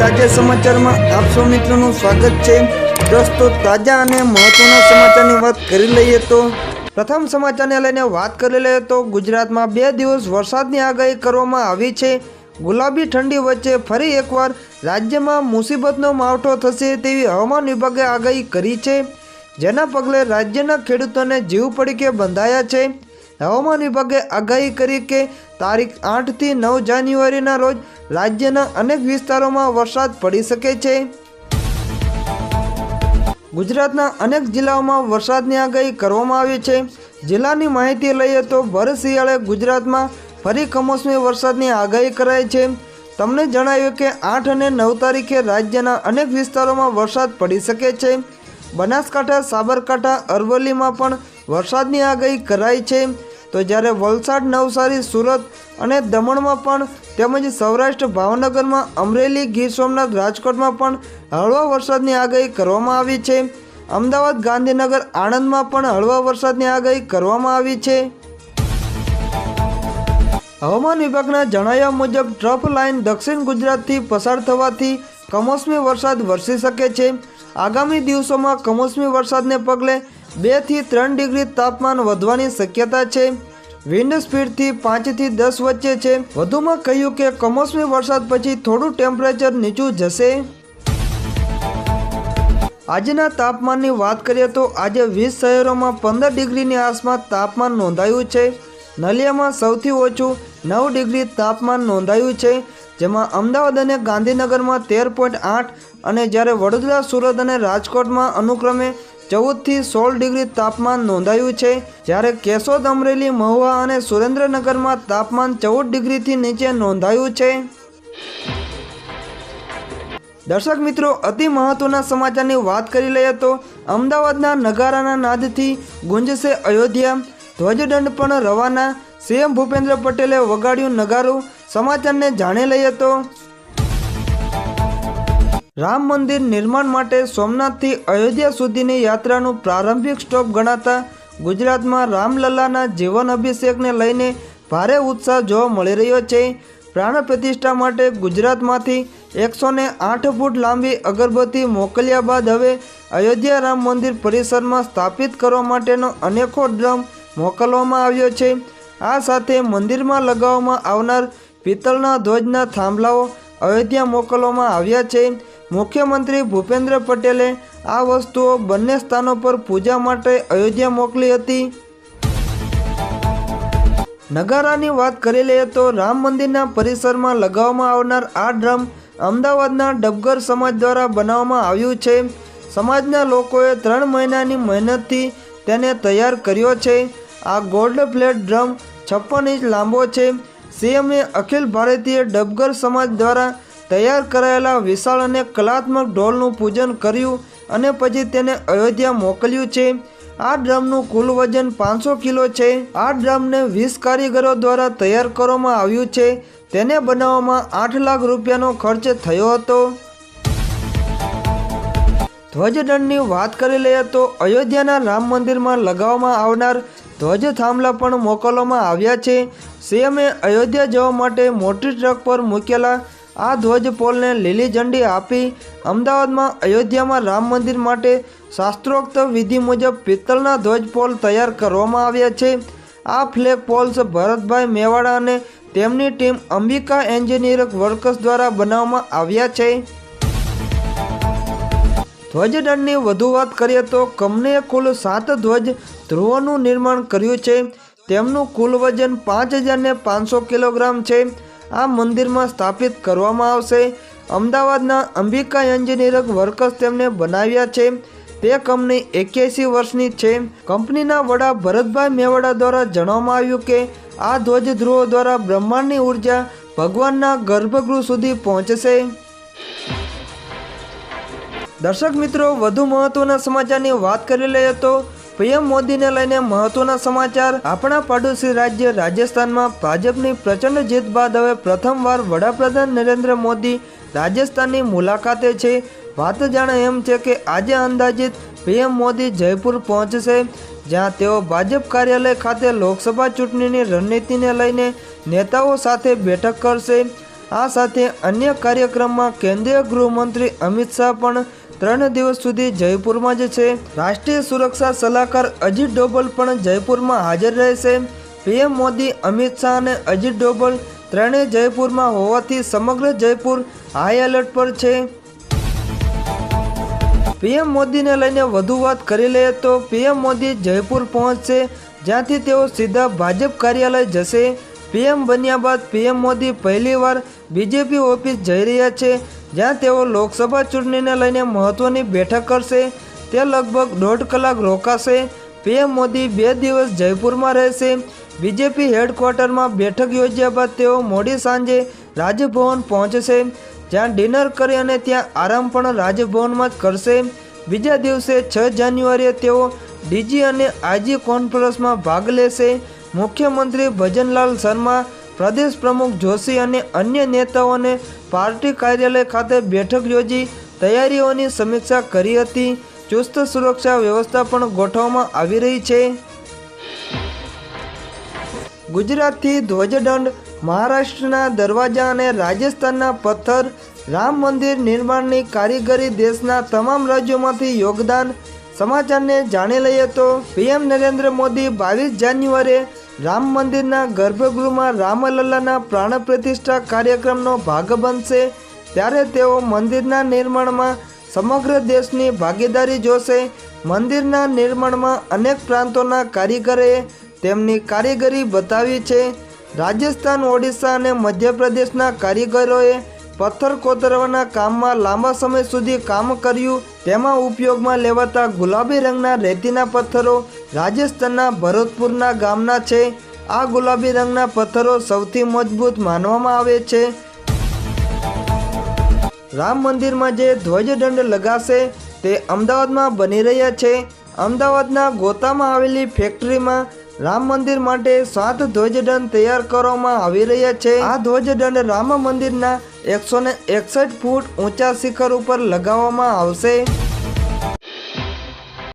તાજા સમાચારમાં આપ સૌ મિત્રોનું સ્વાગત છે। દોસ્તો તાજા અને મહત્વના સમાચારની વાત કરી લઈએ તો પ્રથમ સમાચારને લઈને વાત કરી લઈએ તો ગુજરાતમાં 2 દિવસ વરસાદની આગાહી કરવામાં આવી છે। ગુલાબી ઠંડી વચ્ચે ફરી એકવાર રાજ્યમાં મુસીબતનો માવઠો થશે તેવી હવામાન વિભાગે આગાહી કરી છે, જેના પગલે રાજ્યના ખેડૂતોને જીવ પડીકે બંધાયા છે। હવામાન વિભાગે આગાહી કરી કે તારીખ 8 થી 9 જાન્યુઆરીના રોજ રાજ્યના અનેક વિસ્તારોમાં વરસાદ પડી શકે છે। ગુજરાતના અનેક જિલ્લાઓમાં વરસાદની આગાહી કરવામાં આવી છે। જિલ્લાની માહિતી લઈએ તો ભર શિયાળે ગુજરાતમાં ફરી કમોસમી વરસાદની આગાહી કરાઈ છે। તમને જણાવ્યું કે 8 અને 9 તારીખે રાજ્યના અનેક વિસ્તારોમાં વરસાદ પડી શકે છે। બનાસકાંઠા, સાબરકાંઠા, અરવલ્લીમાં પણ વરસાદની આગાહી કરાઈ છે। તો જ્યારે વલસાડ, નવસારી, સુરત અને દમણમાં પણ તેમજ સૌરાષ્ટ્ર, ભાવનગરમાં, અમરેલી, ગીર સોમનાથ, રાજકોટમાં પણ હળવા વરસાદની આગાહી કરવામાં આવી છે। અમદાવાદ, ગાંધીનગર, આણંદમાં પણ હળવા વરસાદની આગાહી કરવામાં આવી છે। હવામાન વિભાગના જણાવ્યા મુજબ ટ્રફ લાઇન દક્ષિણ ગુજરાતથી પસાર થવાથી કમોસમી વરસાદ વરસી શકે છે। આગામી દિવસોમાં કમોસમી વરસાદને પગલે 2 થી 3 ડિગ્રી તાપમાન વધવાની શક્યતા છે। વિન્ડ સ્પીડથી 5 થી 10 વચ્ચે છે। વધુમાં કહ્યું કે કમોસમી વરસાદ પછી થોડું ટેમ્પરેચર નીચું જશે। આજના તાપમાનની વાત કરીએ તો આજે 20 શહેરોમાં 15 ડિગ્રીની આસપાસ તાપમાન નોંધાયું છે। નલિયામાં સૌથી ઓછું 9 ડિગ્રી તાપમાન નોંધાયું છે, જેમાં અમદાવાદ અને ગાંધીનગરમાં 13.8 અને જ્યારે વડોદરા, સુરત અને રાજકોટમાં અનુક્રમે 14 થી 16 ડિગ્રી તાપમાન નોંધાયું છે। જ્યારે કેશોદ, અમરેલી, મહુવા અને સુરેન્દ્રનગરમાં તાપમાન 14 ડિગ્રીથી નીચે નોંધાયું છે। દર્શક મિત્રો, અતિ મહત્વના સમાચારની વાત કરી લઈએ તો અમદાવાદના નગારાના નાદથી ગુંજશે અયોધ્યા, ધ્વજદંડ પણ રવાના, સીએમ ભૂપેન્દ્ર પટેલે વગાડ્યું નગારું। સમાચારને જાણી લઈએ તો રામ મંદિર નિર્માણ માટે સોમનાથથી અયોધ્યા સુધીની યાત્રાનું પ્રારંભિક સ્ટોપ ગણાતા ગુજરાતમાં રામલલ્લાના જીવન અભિષેકને લઈને ભારે ઉત્સાહ જોવા મળી રહ્યો છે। પ્રાણ પ્રતિષ્ઠા માટે ગુજરાતમાંથી 108 ફૂટ લાંબી અગરબત્તી મોકલ્યા બાદ હવે અયોધ્યા રામ મંદિર પરિસરમાં સ્થાપિત કરવા માટેનો અનેકો ડ્રમ મોકલવામાં આવ્યો છે। આ સાથે મંદિરમાં લગાવવામાં આવનાર પિત્તળના ધ્વજના થાંભલાઓ અયોધ્યા મોકલવામાં આવ્યા છે। મુખ્યમંત્રી ભૂપેન્દ્ર પટેલે આ વસ્તુઓ બંને સ્થાનો પર પૂજા માટે અયોધ્યા મોકલી હતી। નગારાની વાત કરી લઈએ તો રામ મંદિરના પરિસરમાં લગાવવામાં આવનાર આ ડ્રમ અમદાવાદના ડબગર સમાજ દ્વારા બનાવવામાં આવ્યું છે। સમાજના લોકોએ 3 મહિનાની મહેનતથી તેને તૈયાર કર્યો છે। આ ગોલ્ડ પ્લેટ ડ્રમ 56 ઇંચ લાંબો છે। સીએમએ અખિલ ભારતીય ડબગર સમાજ દ્વારા તૈયાર કરાયેલા વિશાળ અને કલાત્મક ઢોલનું પૂજન કર્યું અને પછી તેને અયોધ્યા મોકલ્યું છે। આ ડ્રમનું કુલ વજન 500 કિલો છે। આ ડ્રમને 20 કારીગરો દ્વારા તૈયાર કરવામાં આવ્યું છે। તેને બનાવવામાં 8 લાખ રૂપિયાનો ખર્ચ થયો હતો। ધ્વજદંડની વાત કરી લઈએ તો અયોધ્યાના રામ મંદિરમાં લગાવવામાં આવનાર ધ્વજ થાંભલા પણ મોકલવામાં આવ્યા છે। સીએમએ અયોધ્યા જવા માટે મોટી ટ્રક પર મૂકેલા આ ધ્વજ પોલને લીલી ઝંડી આપી અમદાવાદમાં અયોધ્યામાં રામ મંદિર માટે શાસ્ત્રોક્ત વિધિ મુજબ પિત્તળના ધ્વજ પોલ તૈયાર કરવામાં આવ્યા છે। આ ફ્લેગ પોલ્સ ભરતભાઈ મેવાડા અને તેમની ટીમ અંબિકા એન્જિનિયરિંગ વર્કર્સ દ્વારા બનાવવામાં આવ્યા છે। ધ્વજદંડની વધુ વાત કરીએ તો કંપનીએ કુલ 7 ધ્વજ ધ્રુવોનું નિર્માણ કર્યું છે। તેમનું કુલ વજન 5500 કિલોગ્રામ છે। આ મંદિરમાં સ્થાપિત કરવામાં આવશે। અમદાવાદના અંબિકા એન્જિનિયરિંગ વર્કર્સ તેમને બનાવ્યા છે। તે કંપની 81 વર્ષની છે। કંપનીના વડા ભરતભાઈ મેવાડા દ્વારા જણાવવામાં આવ્યું કે આ ધ્વજ ધ્રુવો દ્વારા બ્રહ્માંડની ઉર્જા ભગવાનના ગર્ભગૃહ સુધી પહોંચશે। દર્શક મિત્રો, વધુ મહત્વના સમાચારની વાત કરી લઈએ તો પીએમ મોદીને લઈને મહત્વના સમાચાર। આપણા પાડોશી રાજ્ય રાજસ્થાનમાં ભાજપની પ્રચંડ જીત બાદ હવે પ્રથમવાર વડાપ્રધાન નરેન્દ્ર મોદી રાજસ્થાનની મુલાકાતે છે। વાત જાણે એમ છે કે આજે અંદાજિત પીએમ મોદી જયપુર પહોંચશે, જ્યાં તેઓ ભાજપ કાર્યાલય ખાતે લોકસભા ચૂંટણીની રણનીતિને લઈને નેતાઓ સાથે બેઠક કરશે। આ સાથે અન્ય કાર્યક્રમમાં કેન્દ્રીય ગૃહમંત્રી અમિત શાહ પણ 3 દિવસ સુધી જયપુરમાં જ છે. રાષ્ટ્રીય સુરક્ષા સલાહકાર અજીત ડોભાલ પણ જયપુરમાં હાજર રહેશે. પીએમ મોદી, અમિત શાહ અને અજીત ડોભાલ ત્રણેય જયપુરમાં હોવાથી સમગ્ર જયપુર હાઈ એલર્ટ પર છે. પીએમ મોદીને લઈને વધુ વાત કરી લઈએ તો પીએમ મોદી જયપુર પહોંચશે, જ્યાંથી તેઓ સીધા ભાજપ કાર્યાલય જશે. પીએમ બન્યા બાદ પીએમ મોદી પહેલીવાર બીજેપી ઓફિસ જઈ રહ્યા છે, જ્યાં તેઓ લોકસભા ચૂંટણીને લઈને મહત્વની બેઠક કરશે. તે લગભગ 1.5 કલાક રોકાશે. પીએમ મોદી 2 દિવસ જયપુરમાં રહેશે. બીજેપી હેડક્વાર્ટરમાં બેઠક યોજ્યા બાદ તેઓ મોડી સાંજે રાજભવન પહોંચશે, જ્યાં ડિનર કરી અને ત્યાં આરામ પણ રાજભવનમાં જ કરશે. બીજા દિવસે 6 જાન્યુઆરીએ તેઓ ડીજી અને આઈજી કોન્ફરન્સમાં ભાગ લેશે. મુખ્યમંત્રી ભજનલાલ શર્મા, પ્રદેશ પ્રમુખ જોશી અને અન્ય નેતાઓને પાર્ટી કાર્યાલય ખાતે બેઠક યોજી તૈયારીઓની સમીક્ષા કરી હતી. ચુસ્ત સુરક્ષા વ્યવસ્થા પણ ગોઠવવામાં આવી રહી છે. ગુજરાતથી ધ્વજદંડ, મહારાષ્ટ્રના દરવાજા અને રાજસ્થાનના પથ્થર, રામ મંદિર નિર્માણની કારીગરી, દેશના તમામ રાજ્યોમાંથી યોગદાન. સમાચારને જાણી લઈએ તો પીએમ નરેન્દ્ર મોદી 22 જાન્યુઆરીએ રામ મંદિરના ગર્ભગૃહમાં રામલલ્લાના પ્રાણ પ્રતિષ્ઠા કાર્યક્રમનો ભાગ બનશે. ત્યારે તેઓ મંદિરના નિર્માણમાં સમગ્ર દેશની ભાગીદારી જોશે. મંદિરના નિર્માણમાં અનેક પ્રાંતોના કારીગરોએ તેમની કારીગરી બતાવી છે. રાજસ્થાન, ઓડિશા અને મધ્યપ્રદેશના કારીગરોએ પથ્થર કોતરવાના કામમાં લાંબા સમય સુધી કામ કર્યું. તેમાં ઉપયોગમાં લેવાતા ગુલાબી રંગના રેતીના પથ્થરો રાજસ્થાનના ભરતપુરના ગામના છે. આ ગુલાબી રંગના પથ્થરો સૌથી મજબૂત માનવામાં આવે છે. રામ મંદિરમાં જે ધ્વજદંડ લગાશે તે અમદાવાદમાં બની રહ્યા છે. અમદાવાદના ગોતામાં આવેલી ફેક્ટરીમાં રામ મંદિર માટે 7 ધ્વજદંડ તૈયાર કરવામાં આવી રહ્યા છે. આ ધ્વજદંડ રામ મંદિરના 161 ફૂટ ઊંચા શિખર ઉપર લગાવવામાં આવશે.